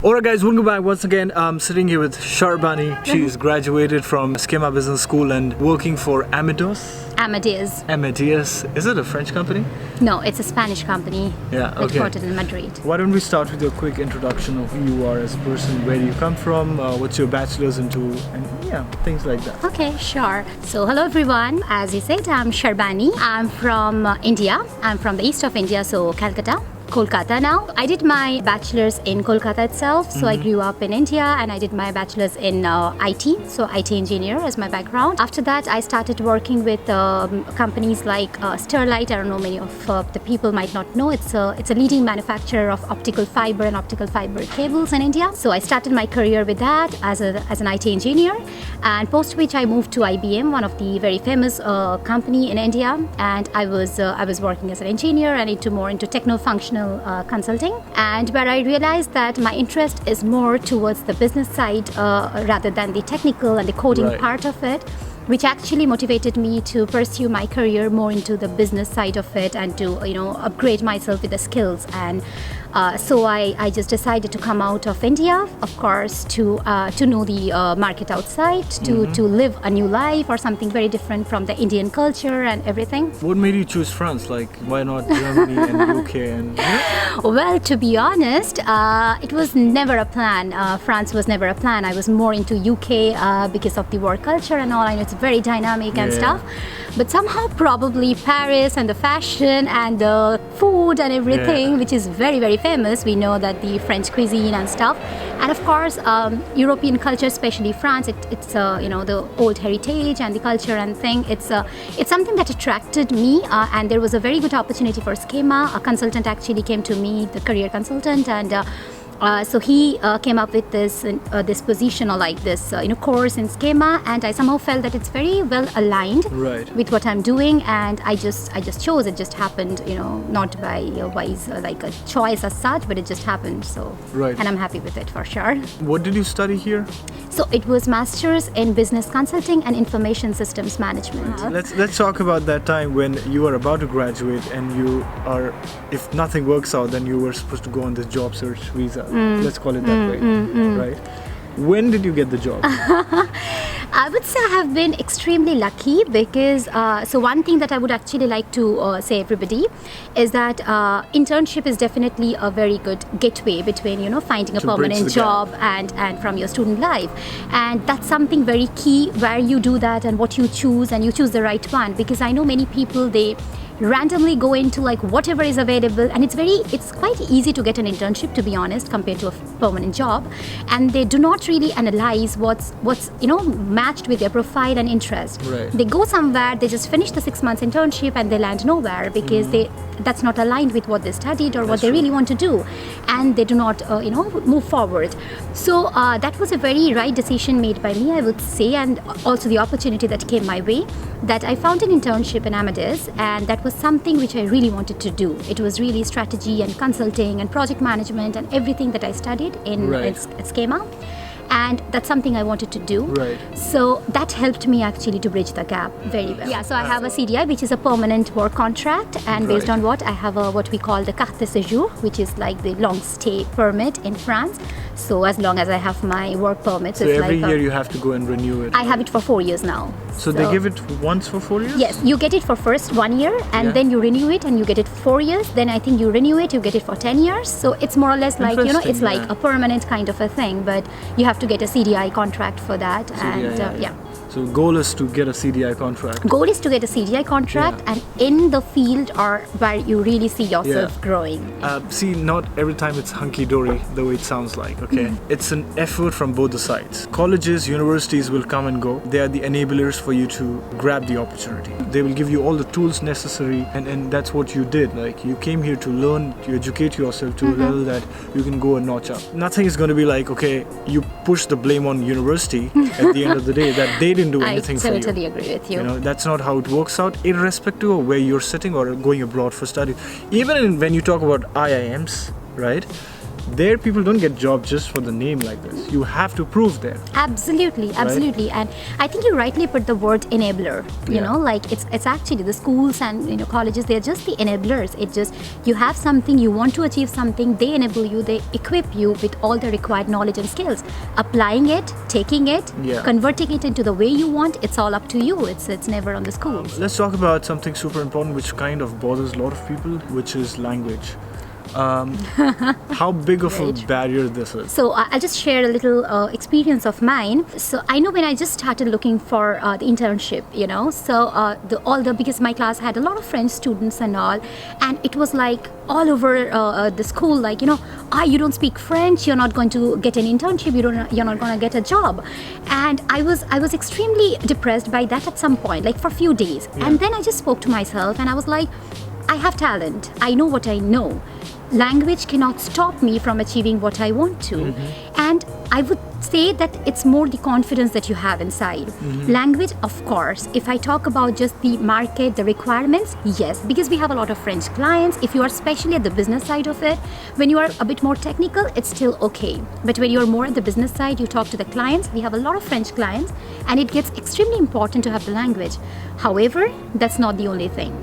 Alright guys, welcome back once again. I'm sitting here with Sharbani. She's graduated from Schema Business School and working for Amadeus. Amadeus. Is it a French company? No, it's a Spanish company. Yeah, okay. Headquartered in Madrid. Why don't we start with a quick introduction of who you are as a person, where do you come from, what's your bachelor's into, and yeah, things like that. Okay, sure. So hello everyone. As you said, I'm Sharbani. I'm from India. I'm from the east of India, so Kolkata now. I did my bachelor's in Kolkata itself, so I grew up in India and I did my bachelor's in IT, so IT engineer as my background. After that, I started working with companies like Sterlite. I don't know, many of the people might not know. It's a leading manufacturer of optical fiber and optical fiber cables in India. So I started my career with that as an IT engineer, and post which I moved to IBM, one of the very famous company in India, and I was working as an engineer and into techno-functional consulting, and where I realized that my interest is more towards the business side rather than the technical and the coding part of it, which actually motivated me to pursue my career more into the business side of it and to upgrade myself with the skills. And so I just decided to come out of India, of course, to know the market outside, to live a new life or something very different from the Indian culture and everything. What made you choose France? Like, why not Germany and UK? And Well, to be honest, it was never a plan. France was never a plan. I was more into UK because of the work culture and all. I know it's very dynamic and stuff. But somehow probably Paris and the fashion and the food and everything, which is very, very famous. We know that the French cuisine and stuff. And of course, European culture, especially France, it's the old heritage and the culture and thing. It's something that attracted me, and there was a very good opportunity for Schema. A consultant actually came to me, the career consultant, and so he came up with this position or like this course in Schema, and I somehow felt that it's very well aligned with what I'm doing, and I just chose. It just happened, not by wise like a choice as such, but it just happened. So and I'm happy with it for sure. What did you study here? So it was Masters in Business Consulting and Information Systems Management. Let's talk about that time when you are about to graduate and you are, if nothing works out, then you were supposed to go on this job search visa. Let's call it that way, right? When did you get the job? I would say I have been extremely lucky because so one thing that I would actually like to say everybody is that internship is definitely a very good gateway between finding a permanent job and from your student life, and that's something very key where you do that and what you choose, and you choose the right one, because I know many people, they randomly go into like whatever is available, and it's quite easy to get an internship, to be honest, compared to a permanent job, and they do not really analyze what's matched with their profile and interest. They go somewhere, they just finish the 6 months internship and they land nowhere because that's not aligned with what they studied or what they really want to do, and they do not move forward. So that was a very right decision made by me, I would say, and also the opportunity that came my way, that I found an internship in Amadeus, and that was something which I really wanted to do. It was really strategy and consulting and project management and everything that I studied at Schema. And that's something I wanted to do. So that helped me actually to bridge the gap very well. Yeah, so I have a CDI, which is a permanent work contract, and based on what I have what we call the carte de séjour, which is like the long stay permit in France. So as long as I have my work permit, so every year you have to go and renew it. I have it for 4 years now. So they give it once for 4 years? Yes, you get it for first 1 year, and then you renew it and you get it 4 years. Then I think you renew it, you get it for 10 years. So it's more or less like, it's like a permanent kind of a thing, but you have to get a CDI contract for that. So goal is to get a CDI contract. Goal is to get a CDI contract and in the field or where you really see yourself growing. See, not every time it's hunky-dory the way it sounds like, okay? It's an effort from both the sides. Colleges, universities will come and go. They are the enablers for you to grab the opportunity. They will give you all the tools necessary, and that's what you did. Like, you came here to learn, to educate yourself to a level that you can go a notch up. Nothing is going to be like, okay, you push the blame on university at the end of the day that they didn't do anything for you. I totally agree with you. That's not how it works out, irrespective of where you're sitting or going abroad for study. Even when you talk about IIMs, right? There, people don't get jobs just for the name like this. You have to prove there. Absolutely. And I think you rightly put the word enabler. You know, like it's actually the schools and colleges, they're just the enablers. It just, you have something, you want to achieve something, they enable you, they equip you with all the required knowledge and skills. Applying it, taking it, converting it into the way you want, it's all up to you. It's never on the schools. Let's talk about something super important which kind of bothers a lot of people, which is language. How big of a barrier this is? So I'll just share a little experience of mine. So I know when I just started looking for the internship, so because my class had a lot of French students and all, and it was like all over the school, like, you don't speak French, you're not going to get an internship, you're not going to get a job. And I was extremely depressed by that at some point, like for a few days. And then I just spoke to myself and I was like, I have talent, I know what I know. Language cannot stop me from achieving what I want to. And I would say that it's more the confidence that you have inside. Language, of course, if I talk about just the market, the requirements, yes, because we have a lot of French clients. If you are especially at the business side of it, when you are a bit more technical, it's still okay. But when you're more at the business side, you talk to the clients. We have a lot of French clients, and it gets extremely important to have the language. However, that's not the only thing.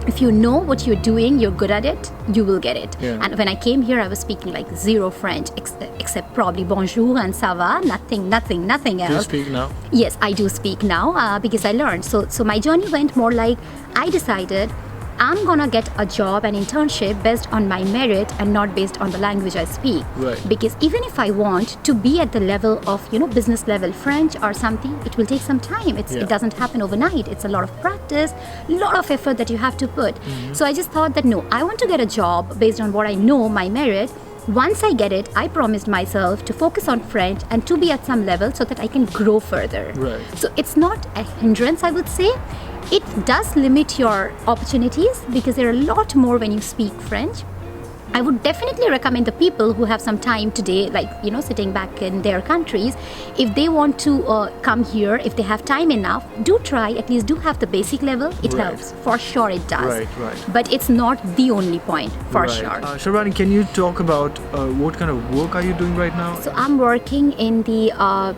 If you know what you're doing, you're good at it, you will get it. And when I came here, I was speaking like zero French, except probably bonjour and ça va, nothing else. Do you speak now? Yes, I do speak now because I learned. So my journey went more like, I decided I'm gonna get a job, an internship based on my merit and not based on the language I speak. Right. Because even if I want to be at the level of business level French or something, it will take some time. It doesn't happen overnight. It's a lot of practice, a lot of effort that you have to put. So I just thought that no, I want to get a job based on what I know, my merit. Once I get it, I promised myself to focus on French and to be at some level so that I can grow further. Right. So it's not a hindrance, I would say. It does limit your opportunities because there are a lot more when you speak French. I would definitely recommend the people who have some time today, like, sitting back in their countries, if they want to come here, if they have time enough, do try, at least do have the basic level. It helps. For sure it does. Right. But it's not the only point, for sure. Sharvani, can you talk about what kind of work are you doing right now? So I'm working in the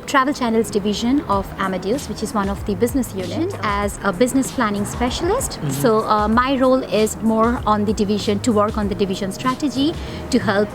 travel channels division of Amadeus, which is one of the business units, as a business planning specialist. So my role is more on the division, to work on the division strategy, to help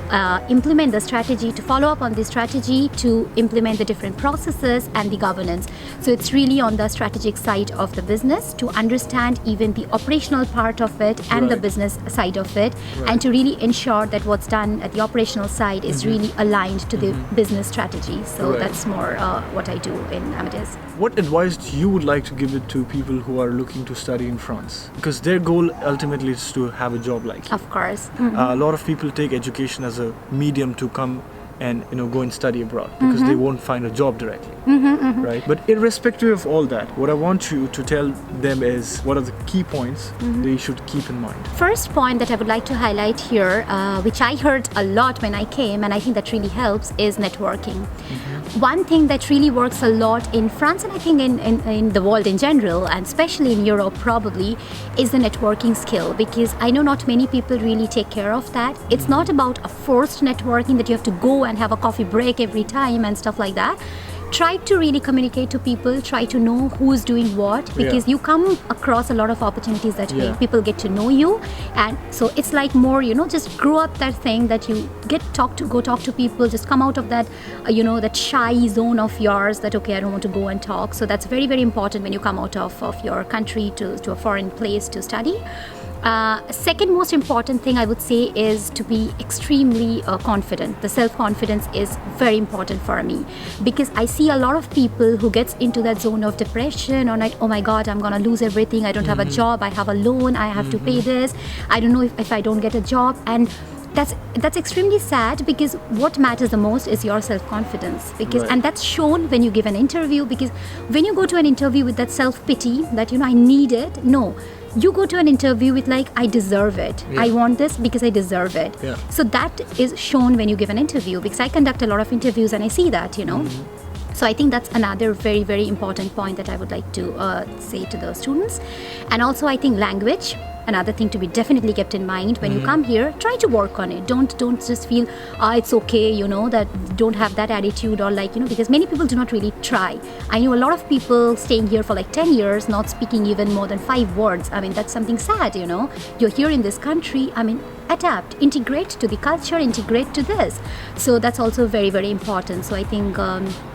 implement the strategy, to follow up on the strategy, to implement the different processes and the governance. So it's really on the strategic side of the business, to understand even the operational part of it and the business side of it, and to really ensure that what's done at the operational side is really aligned to the business strategy. So that's more what I do in Amadeus. What advice you would like to give it to people who are looking to study in France? Because their goal ultimately is to have a job like you. Of course. A lot of people take education as a medium to come and go and study abroad because they won't find a job directly, right? But irrespective of all that, what I want you to tell them is what are the key points they should keep in mind. First point that I would like to highlight here, which I heard a lot when I came, and I think that really helps, is networking. One thing that really works a lot in France, and I think in the world in general, and especially in Europe probably, is the networking skill, because I know not many people really take care of that. It's not about a forced networking that you have to go and have a coffee break every time and stuff like that. Try to really communicate to people, try to know who's doing what, because you come across a lot of opportunities that way. People get to know you, and so it's like more, just grow up that thing that you go talk to people, just come out of that, that shy zone of yours that, okay, I don't want to go and talk. So that's very, very important when you come out of your country to a foreign place to study. Second most important thing I would say is to be extremely confident. The self-confidence is very important for me, because I see a lot of people who gets into that zone of depression, or like, oh my God, I'm gonna lose everything. I don't have a job. I have a loan. I have to pay this. I don't know if I don't get a job. And that's extremely sad, because what matters the most is your self-confidence, because and that's shown when you give an interview. Because when you go to an interview with that self-pity that I need it, no, you go to an interview with like, I deserve it. I want this because I deserve it. So that is shown when you give an interview, because I conduct a lot of interviews and I see that, So I think that's another very, very important point that I would like to say to the students. And also I think language. another thing to be definitely kept in mind when you come here. Try to work on it. Don't just feel it's okay, that don't have that attitude, or because many people do not really try. I know a lot of people staying here for like 10 years not speaking even more than 5 words. I mean, that's something sad. You're here in this country. I mean, adapt, integrate to the culture, integrate to this. So that's also very, very important. So I think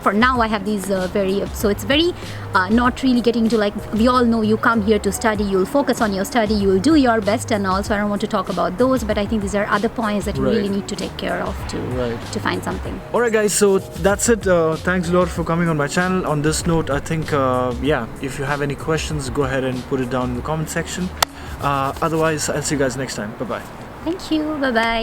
for now I have these so it's very not really getting into, like, we all know you come here to study, you'll focus on your study, you'll do your best, and also I don't want to talk about those, but I think these are other points that you really need to take care of to find something. Alright guys, so that's it. Thanks a lot for coming on my channel. On this note, I think if you have any questions, go ahead and put it down in the comment section. Otherwise, I'll see you guys next time. Bye bye. Thank you. Bye bye.